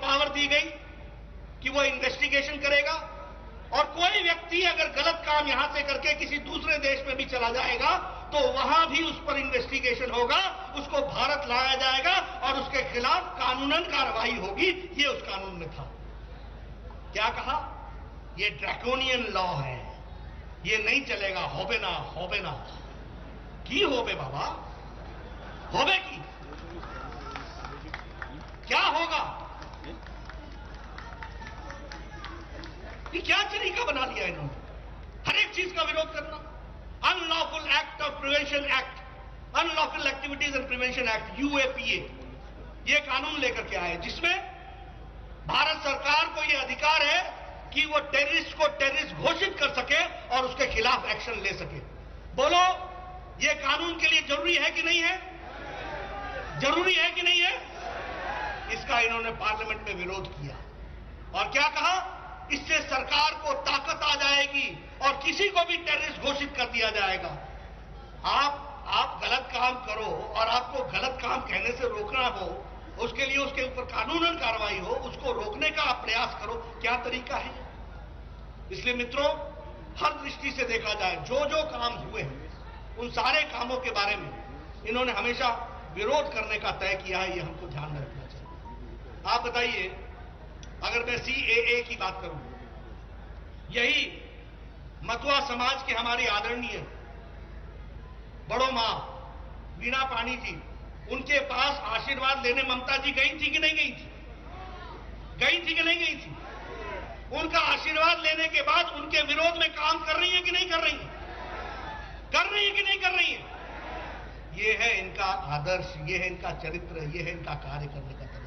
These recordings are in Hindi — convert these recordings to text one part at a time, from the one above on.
पावर दी गई कि वो इन्वेस्टिगेशन करेगा, और कोई व्यक्ति अगर गलत काम यहां से करके किसी दूसरे देश में भी चला जाएगा तो वहां भी उस पर इन्वेस्टिगेशन होगा, उसको भारत लाया जाएगा और उसके खिलाफ कानूनन कार्रवाई होगी। ये उस कानून में था। क्या कहा? ये ड्रैकोनियन लॉ है, ये नहीं चलेगा, होबे ना होबे ना। की होबे बाबा, होबे की क्या होगा? ये क्या तरीका बना लिया इन्होंने, हर एक चीज का विरोध करना। Unlawful act of prevention act, unlawful activities and prevention act, UAPA, ये कानून लेकर के आए जिसमें भारत सरकार को यह अधिकार है कि वो टेररिस्ट को टेररिस्ट घोषित कर सके और उसके खिलाफ एक्शन ले सके। बोलो, ये कानून के लिए जरूरी है कि नहीं है? जरूरी है कि नहीं है? इसका इन्होंने पार्लियामेंट में विरोध किया और क्या कहा? इससे सरकार को ताकत आ जाएगी और किसी को भी टेररिस्ट घोषित कर दिया जाएगा। आप गलत काम करो और आपको गलत काम कहने से रोकना हो, उसके लिए उसके ऊपर कानूनन कार्रवाई हो, उसको रोकने का आप प्रयास करो। क्या तरीका है? इसलिए मित्रों, हर दृष्टि से देखा जाए जो जो काम हुए हैं उन सारे कामों के बारे में इन्होंने हमेशा विरोध करने का तय किया है। ये हमको ध्यान में रखना चाहिए। आप बताइए, अगर मैं सीएए की बात करूं, यही मतुआ समाज के हमारी आदरणीय बड़ो मां वीणा पानी जी, उनके पास आशीर्वाद लेने ममता जी गई थी कि नहीं गई थी? गई थी कि नहीं गई थी? उनका आशीर्वाद लेने के बाद उनके विरोध में काम कर रही है कि नहीं कर रही है? कर रही है कि नहीं कर रही है? ये है इनका आदर्श, ये है इनका चरित्र, ये है इनका कार्य करने का तरीका।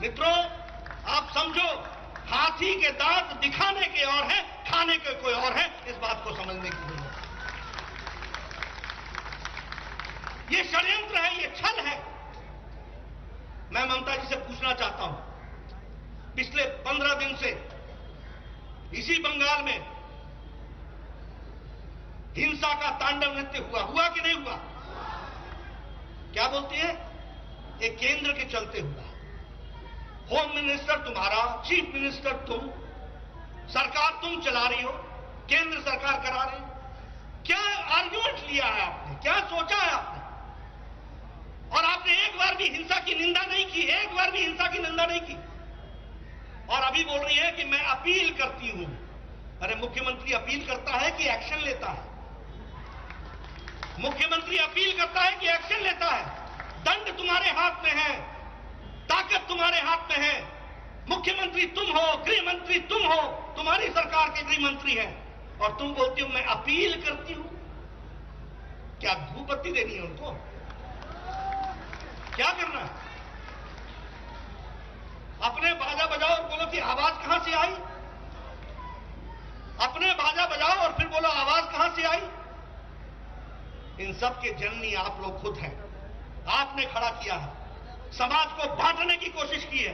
मित्रों, आप समझो, हाथी के दांत दिखाने के और है, खाने के कोई और है। इस बात को समझने की जरूरत है। ये षड्यंत्र है, ये छल है। मैं ममता जी से पूछना चाहता हूं, पिछले 15 दिन से इसी बंगाल में हिंसा का तांडव नृत्य हुआ कि नहीं हुआ? क्या बोलती है? ये केंद्र के चलते हुआ। होम मिनिस्टर तुम्हारा, चीफ मिनिस्टर तुम, सरकार तुम चला रही हो, केंद्र सरकार करा रही हो। क्या आर्ग्यूमेंट लिया है आपने? क्या सोचा है आपने? और आपने एक बार भी हिंसा की निंदा नहीं की, एक बार भी हिंसा की निंदा नहीं की। और अभी बोल रही है कि मैं अपील करती हूं। अरे मुख्यमंत्री अपील करता है कि एक्शन लेता है? मुख्यमंत्री अपील करता है कि एक्शन लेता है? दंड तुम्हारे हाथ में है, ताकत तुम्हारे हाथ में है। मुख्यमंत्री तुम हो, गृह मंत्री तुम हो, तुम्हारी सरकार के गृह मंत्री हैं, और तुम बोलती हो मैं अपील करती हूं। क्या धूपबत्ती देनी है उनको? क्या करना है? अपने बाजा बजाओ और बोलो कि आवाज कहां से आई? अपने बाजा बजाओ और फिर बोलो आवाज कहां से आई? इन सब के जननी आप लोग खुद हैं। आपने खड़ा किया है, समाज को बांटने की कोशिश की है,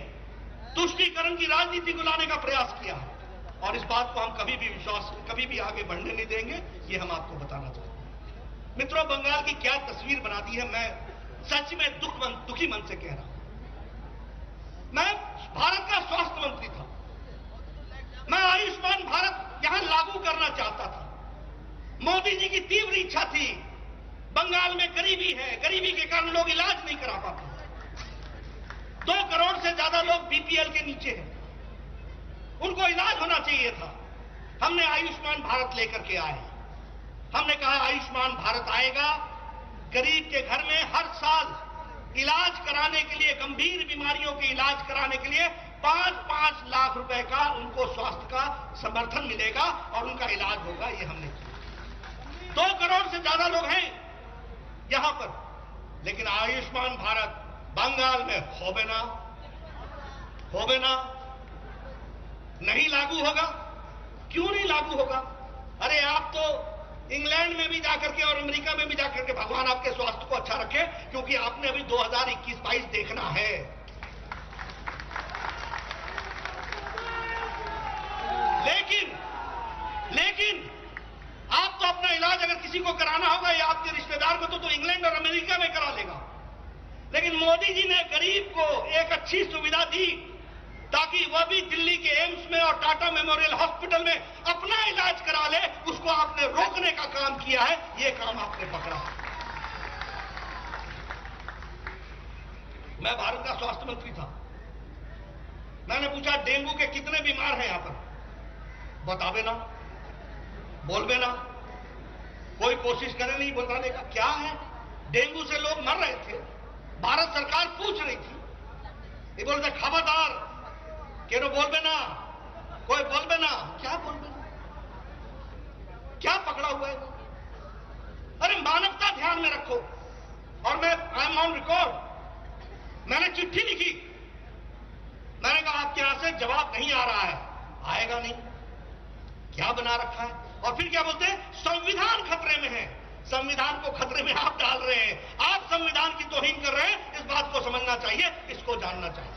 तुष्टीकरण की राजनीति को लाने का प्रयास किया है, और इस बात को हम कभी भी आगे बढ़ने नहीं देंगे। ये हम आपको बताना चाहते हैं। मित्रों, बंगाल की क्या तस्वीर बना दी है, मैं सच में दुखी मन से कह रहा हूं। मैं भारत का स्वास्थ्य मंत्री था, मैं आयुष्मान भारत यहां लागू करना चाहता था। मोदी जी की तीव्र इच्छा थी। बंगाल में गरीबी है, गरीबी के कारण लोग इलाज नहीं करा पाते। 2 करोड़ से ज्यादा लोग बीपीएल के नीचे हैं, उनको इलाज होना चाहिए था। हमने आयुष्मान भारत लेकर के आए। हमने कहा आयुष्मान भारत आएगा, गरीब के घर में हर साल इलाज कराने के लिए, गंभीर बीमारियों के इलाज कराने के लिए 5-5 लाख रुपए का उनको स्वास्थ्य का समर्थन मिलेगा और उनका इलाज होगा। ये हमने किया। 2 करोड़ से ज्यादा लोग हैं यहां पर, लेकिन आयुष्मान भारत बंगाल में होबे ना नहीं लागू होगा। क्यों नहीं लागू होगा? अरे आप तो इंग्लैंड में भी जाकर के और अमेरिका में भी जाकर के, भगवान आपके स्वास्थ्य को अच्छा रखे, क्योंकि आपने अभी 2021-22 देखना है। लेकिन आप तो अपना इलाज अगर किसी को कराना होगा या आपके रिश्तेदार को, तो इंग्लैंड और अमेरिका में करा लेगा। लेकिन मोदी जी ने गरीब को एक अच्छी सुविधा दी ताकि वह भी दिल्ली के एम्स में और टाटा मेमोरियल हॉस्पिटल में अपना इलाज करा ले। उसको आपने रोकने का काम किया है, यह काम आपने पकड़ा। मैं भारत का स्वास्थ्य मंत्री था। मैंने पूछा डेंगू के कितने बीमार हैं यहां पर, बतावे ना, बोलवे ना, कोई कोशिश करे नहीं बताने का। क्या है, डेंगू से लोग मर रहे थे, भारत सरकार पूछ रही थी, ये बोलते खबरदार केरो बोलवे ना, कोई बोलवे ना। क्या बोलवे ना, क्या पकड़ा हुआ है? अरे मानवता ध्यान में रखो। और मैं आई एम ऑन रिकॉर्ड, मैंने चिट्ठी लिखी, मैंने कहा आपके यहां से जवाब नहीं आ रहा है, आएगा नहीं, क्या बना रखा है। और फिर क्या बोलते हैं, संविधान खतरे में है। संविधान को खतरे में आप डाल रहे हैं, आप संविधान की तौहीन कर रहे हैं। इस बात को समझना चाहिए, इसको जानना चाहिए।